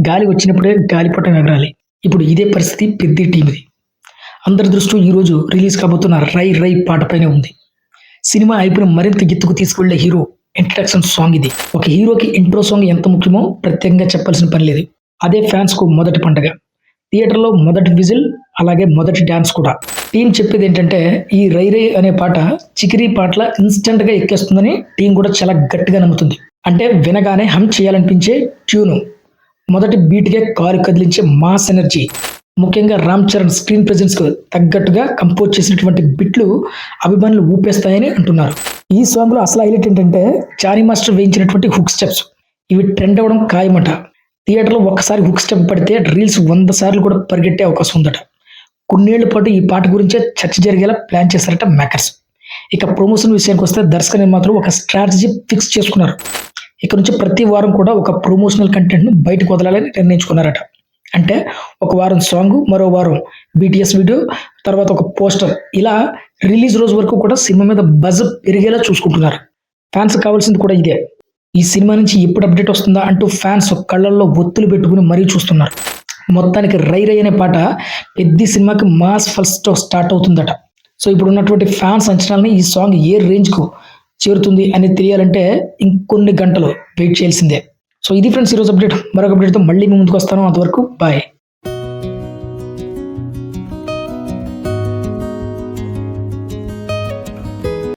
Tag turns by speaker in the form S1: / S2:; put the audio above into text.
S1: గాలి వచ్చినప్పుడే గాలిపటం ఎగరాలి. ఇప్పుడు ఇదే పరిస్థితి పెద్ది టీమ్‌ది. అందరి దృష్టి ఈరోజు రిలీజ్ కాబోతున్న 'రై రై' పాటపైనే ఉంది. సినిమా హైప్‌ని మరింత ఎత్తుకు తీసుకువెళ్ళే హీరో ఇంట్రడక్షన్ సాంగ్ ఇది. ఒక హీరోకి ఇంట్రో సాంగ్ ఎంత ముఖ్యమో ప్రత్యేకంగా చెప్పాల్సిన పని లేదు. అదే ఫ్యాన్స్‌కు మొదటి పండగ. థియేటర్‌లో మొదటి విజిల్, అలాగే మొదటి డాన్స్ కూడా. టీమ్ చెప్పేదేంటంటే, ఈ 'రై రై' అనే పాట 'చికిరి' పాటల ఇన్‌స్టంట్‌గా ఎక్కేస్తుందని టీమ్ కూడా చాలా గట్టిగా నమ్ముతుంది. అంటే వినగానే హమ్ చేయాలనిపించే ట్యూను, మొదటి బీట్‌కే కారు కదిలించే మాస్ ఎనర్జీ. ముఖ్యంగా రామ్ చరణ్ స్క్రీన్ ప్రెజెన్స్‌కు తగ్గట్టుగా కంపోజ్ చేసినటువంటి బిట్లు అభిమానులు ఊపేస్తాయని అంటున్నారు. ఈ సాంగ్‌లో అసలు హైలైట్ ఏంటంటే, జానీ మాస్టర్ వేయించినటువంటి హుక్ స్టెప్స్. ఇవి ట్రెండ్ అవ్వడం ఖాయమట. థియేటర్‌లో ఒక్కసారి హుక్ స్టెప్ పడితే రీల్స్ 100 సార్లు కూడా పరిగెట్టే అవకాశం ఉందట. కొన్నేళ్ల పాటు ఈ పాట గురించే చర్చ జరిగేలా ప్లాన్ చేశారట మేకర్స్. ఇక ప్రమోషన్ విషయానికొస్తే దర్శక నిర్మాతలు ఒక స్ట్రాటజీ ఫిక్స్ చేసుకున్నారు. ఇక నుంచి ప్రతి వారం కూడా ఒక ప్రమోషనల్ కంటెంట్‌ను బయటకు వదలాలని నిర్ణయించుకున్నారట. అంటే ఒక వారం సాంగ్, మరో వారం బీటీఎస్ వీడియో, తర్వాత ఒక పోస్టర్, ఇలా రిలీజ్ రోజు వరకు కూడా సినిమా మీద బజ్ పెరిగేలా చూసుకుంటున్నారు. ఫ్యాన్స్ కావాల్సింది కూడా ఇదే. ఈ సినిమా నుంచి ఎప్పుడు అప్డేట్ వస్తుందా అంటూ ఫ్యాన్స్ కళ్ళల్లో ఒత్తులు పెట్టుకుని మరీ చూస్తున్నారు. మొత్తానికి 'రై రై' అనే పాట పెద్ది సినిమాకి మాస్ ఫస్ట్‌తో స్టార్ట్ అవుతుందట. సో ఇప్పుడు ఉన్నటువంటి ఫ్యాన్స్ అంచనాలని ఈ సాంగ్ ఏ రేంజ్‌కు చేరుతుంది అనేది తెలియాలంటే ఇంకొన్ని గంటలు వెయిట్ చేయాల్సిందే. సో ఇది ఫ్రెండ్స్ ఈరోజు అప్డేట్. మరొక అప్డేట్‌తో మళ్ళీ మీ ముందుకు వస్తాను. అంతవరకు బాయ్.